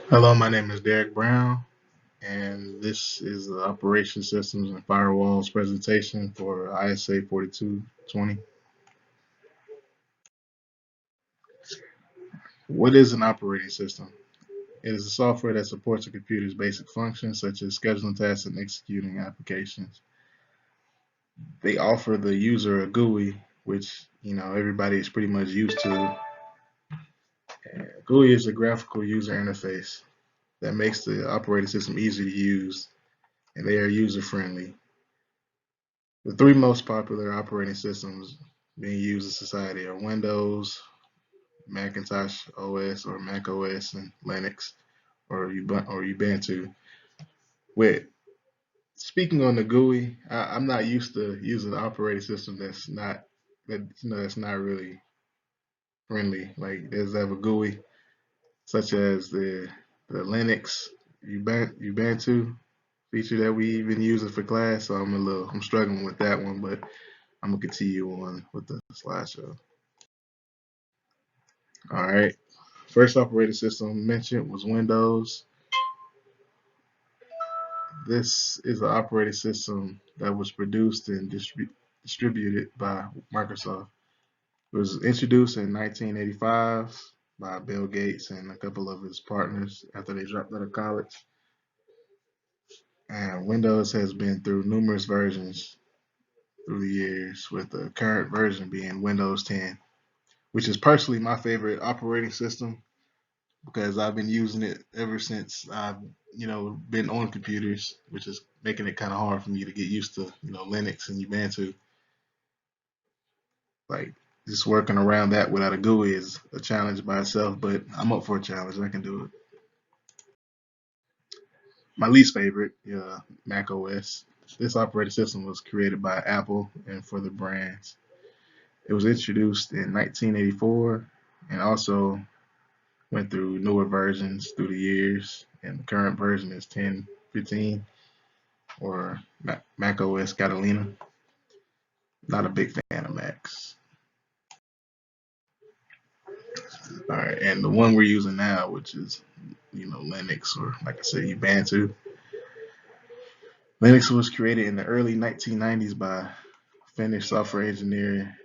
Hello, my name is Derek Brown, and this is the Operation Systems and Firewalls presentation for ISA 4220. What is an operating system? It is a software that supports a computer's basic functions such as scheduling tasks and executing applications. They offer the user a GUI, which everybody is pretty much used to. GUI is a graphical user interface that makes the operating system easy to use, and they are user friendly. The three most popular operating systems being used in society are Windows, Macintosh OS or Mac OS, and Linux or Ubuntu. With speaking on the GUI, I'm not used to using an operating system that's not really friendly. Like there's have a GUI such as the Linux Ubuntu feature that we even using for class. So I'm struggling with that one, but I'm gonna continue on with the slideshow. All right. First operating system mentioned was Windows. This is an operating system that was produced and distributed by Microsoft. It was introduced in 1985 by Bill Gates and a couple of his partners after they dropped out of college. And Windows has been through numerous versions through the years, with the current version being Windows 10, which is personally my favorite operating system because I've been using it ever since I've been on computers, which is making it kind of hard for me to get used to Linux and Ubuntu. Like just working around that without a GUI is a challenge by itself, but I'm up for a challenge. I can do it. My least favorite, Mac OS. This operating system was created by Apple and for the brands. It was introduced in 1984 and also went through newer versions through the years. And the current version is 10.15 or Mac OS Catalina. Not a big fan of Macs. All right, and the one we're using now, which is Linux or like I said, Ubuntu. Linux was created in the early 1990s by Finnish software engineer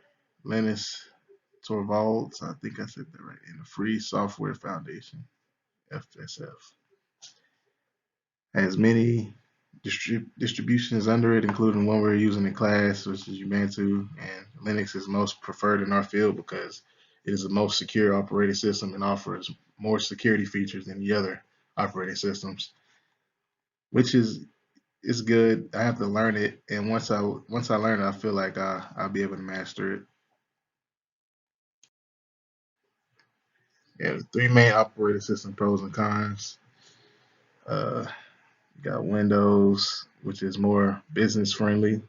Linus Torvalds. I think I said that right. In the Free Software Foundation (FSF) has many distributions under it, including one we're using in class, which is Ubuntu, and Linux is most preferred in our field because it is the most secure operating system and offers more security features than the other operating systems, which is good. I have to learn it, and once I learn it, I feel like I'll be able to master it. Yeah, the three main operating system pros and cons. Uh, you got Windows, which is more business friendly.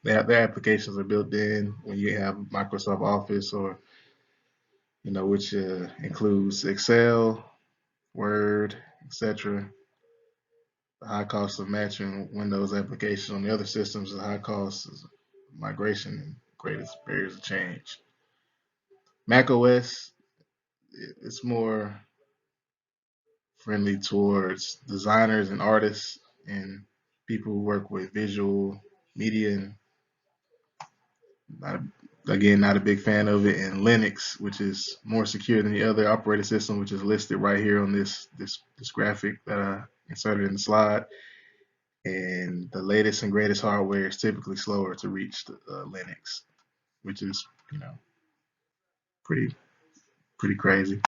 Have their applications are built in when you have Microsoft Office or which includes Excel, Word, etc. The high cost of matching Windows applications on the other systems is high cost of migration and greatest barriers of change. Mac OS, it's more friendly towards designers and artists and people who work with visual media, and not again not a big fan of it. And Linux, which is more secure than the other operating system, which is listed right here on this graphic that I inserted in the slide. And the latest and greatest hardware is typically slower to reach Linux, which is pretty pretty crazy.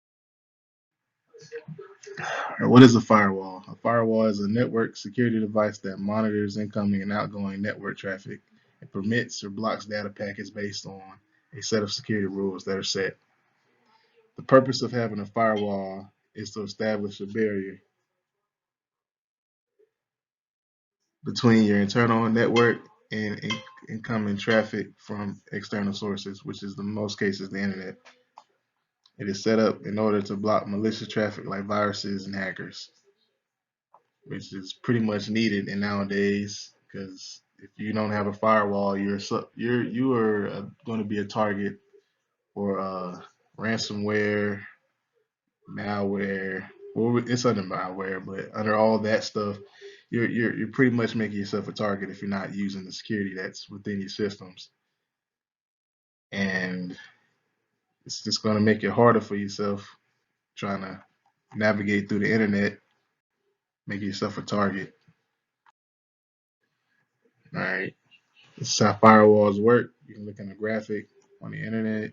What is a firewall? A firewall is a network security device that monitors incoming and outgoing network traffic. It permits or blocks data packets based on a set of security rules that are set. The purpose of having a firewall is to establish a barrier between your internal network and incoming traffic from external sources, which is in most cases the internet. It is set up in order to block malicious traffic like viruses and hackers, which is pretty much needed in nowadays because if you don't have a firewall, you are going to be a target for ransomware, malware. Well, it's under malware, but under all that stuff, you're pretty much making yourself a target if you're not using the security that's within your systems, and it's just going to make it harder for yourself trying to navigate through the internet, making yourself a target. All right, this is how firewalls work. You can look in the graphic on the internet.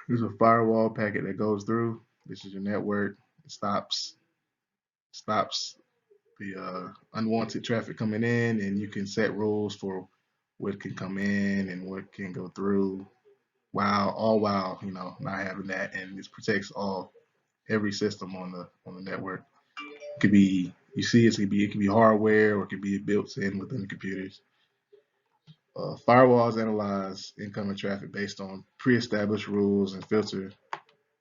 There's a firewall packet that goes through. This is your network. It stops the unwanted traffic coming in, and you can set rules for what can come in and what can go through. While not having that, and this protects every system on the network. It could be it could be hardware or it could be built in within the computers. Firewalls analyze incoming traffic based on pre-established rules and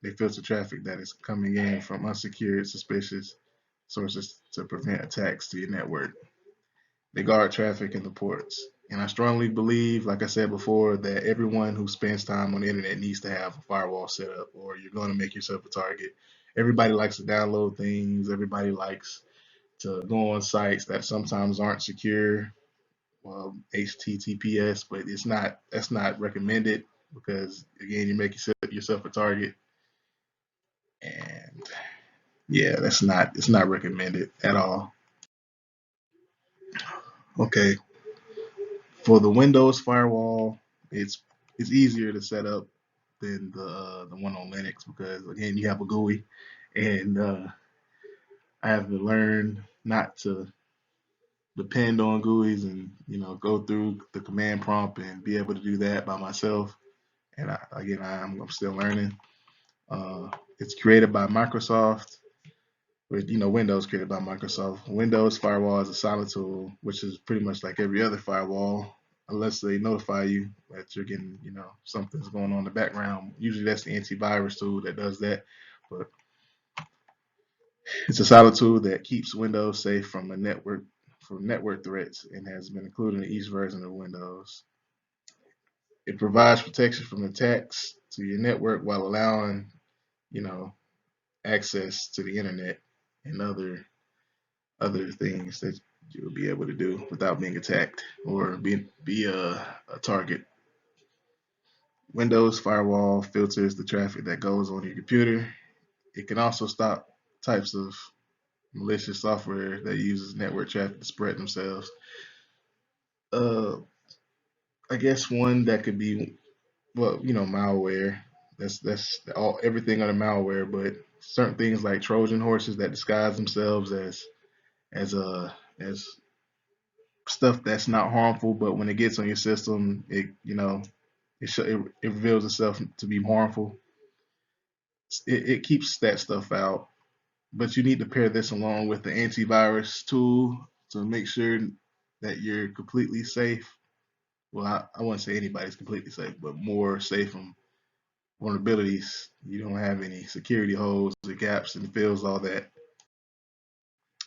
they filter traffic that is coming in from unsecured, suspicious sources to prevent attacks to your network. They guard traffic in the ports. And I strongly believe, like I said before, that everyone who spends time on the internet needs to have a firewall set up, or you're going to make yourself a target. Everybody likes to download things. Everybody likes to go on sites that sometimes aren't secure, HTTPS, but it's not. That's not recommended because again, you make yourself a target, and yeah, that's not. It's not recommended at all. Okay, for the Windows firewall, it's it's easier to set up than the one on Linux because again you have a GUI, and I have to learn not to depend on GUIs and go through the command prompt and be able to do that by myself. And I'm still learning. It's created by Microsoft. With Windows created by Microsoft. Windows firewall is a solid tool, which is pretty much like every other firewall, unless they notify you that you're getting something's going on in the background. Usually that's the antivirus tool that does that, but it's a solid tool that keeps Windows safe from network threats and has been included in each version of Windows. It provides protection from attacks to your network while allowing you know access to the internet and other things that you'll be able to do without being attacked or be a target. Windows Firewall filters the traffic that goes on your computer. It can also stop types of malicious software that uses network traffic to spread themselves. Uh, I guess one that could be malware. That's all everything under malware, but certain things like Trojan horses that disguise themselves as stuff that's not harmful, but when it gets on your system, it reveals itself to be harmful. It keeps that stuff out, but you need to pair this along with the antivirus tool to make sure that you're completely safe. Well, I wouldn't say anybody's completely safe, but more safe from vulnerabilities. You don't have any security holes or gaps and fills all that.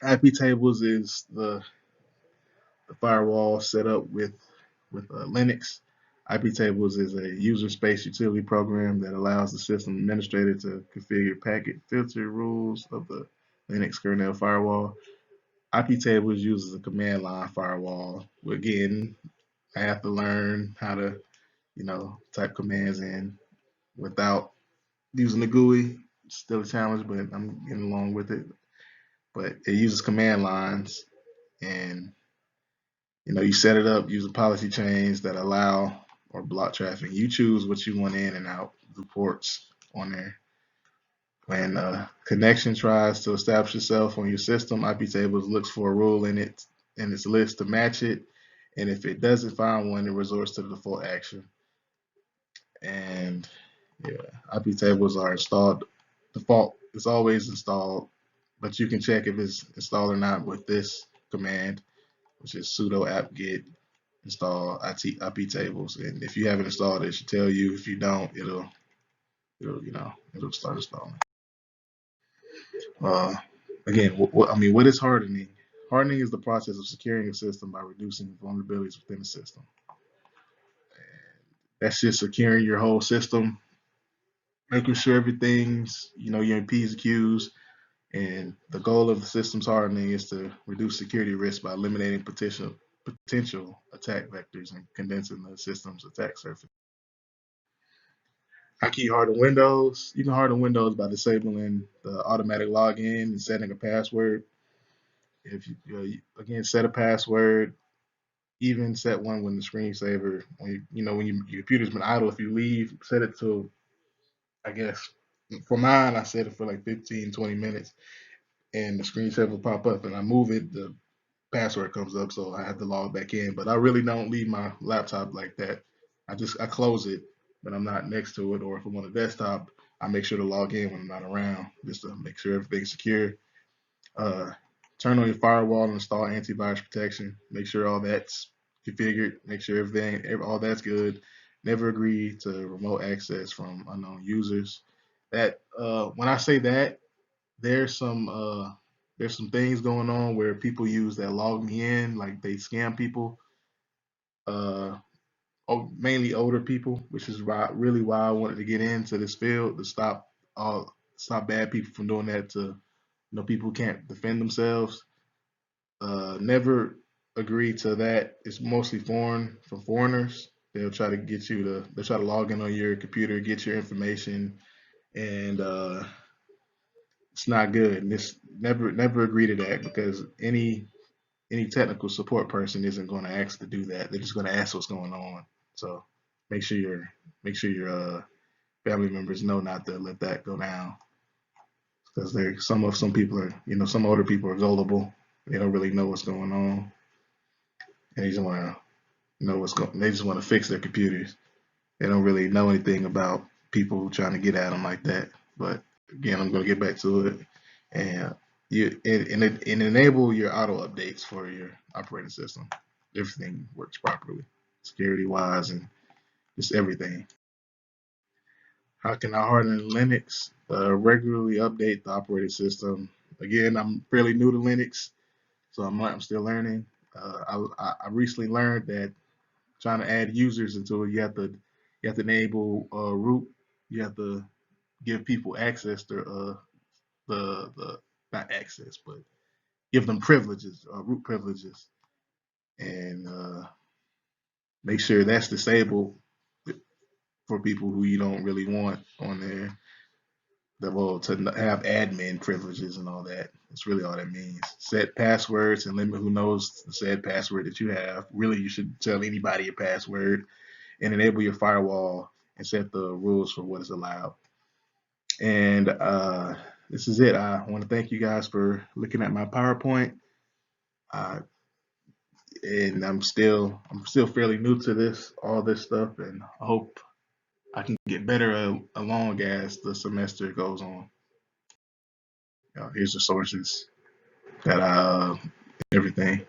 IP tables is the firewall set up with Linux. IP tables is a user space utility program that allows the system administrator to configure packet filter rules of the Linux kernel firewall. IP tables uses a command line firewall. Again, I have to learn how to, type commands in without using the GUI. It's still a challenge, but I'm getting along with it. But it uses command lines, and you set it up using policy chains that allow or block traffic. You choose what you want in and out the ports on there. When a connection tries to establish itself on your system, IP tables looks for a rule in its list to match it, and if it doesn't find one, it resorts to the default action. And yeah, IP tables are installed. Default is always installed, but you can check if it's installed or not with this command, which is sudo apt-get install IP tables. And if you haven't installed it, it should tell you. If you don't, it'll start installing. Uh, Again, what is hardening? Hardening is the process of securing a system by reducing vulnerabilities within the system. That's just securing your whole system making sure everything's, your P's and Q's. And the goal of the systems hardening is to reduce security risk by eliminating potential attack vectors and condensing the system's attack surface. How can you harden Windows? You can harden Windows by disabling the automatic login and setting a password. If again, set a password, even set one when the screensaver, when your computer's been idle, if you leave, set it to, I guess, for mine, I set it for like 15, 20 minutes, and the screensaver will pop up, and I move it, the password comes up, so I have to log back in. But I really don't leave my laptop like that. I close it when I'm not next to it, or if I'm on a desktop, I make sure to log in when I'm not around, just to make sure everything's secure. Uh, Turn on your firewall and install antivirus protection. Make sure all that's configured. Make sure all that's good. Never agree to remote access from unknown users. That when I say that, there's some uh, there's some things going on where people use that log me in, like they scam people, uh, mainly older people, which is why I wanted to get into this field to stop bad people from doing that to people who can't defend themselves. Never agree to that. It's mostly from foreigners. They'll try to log in on your computer, get your information, and it's not good. And this never agree to that, because any technical support person isn't going to ask to do that. They're just going to ask what's going on. So make sure your family members know not to let that go down, because some people are, some older people are gullible. They don't really know what's going on, and they just want to know what's going. They just want to fix their computers. They don't really know anything about people trying to get at them like that. But again, I'm going to get back to it, and and enable your auto updates for your operating system. Everything works properly, security wise, and just everything. How can I harden Linux? Regularly update the operating system. Again, I'm fairly new to Linux, so I'm still learning. I recently learned that trying to add users into it, you have to enable root. You have to give people access to the not access, but give them privileges, root privileges, and make sure that's disabled for people who you don't really want on there. To have admin privileges and all that. That's really all that means. Set passwords and limit who knows the said password that you have. Really, you should tell anybody your password, and enable your firewall and set the rules for what is allowed. And this is it. I want to thank you guys for looking at my PowerPoint. Uh, and I'm still fairly new to all this stuff, and I hope I can get better along as the semester goes on. Here's the sources that everything.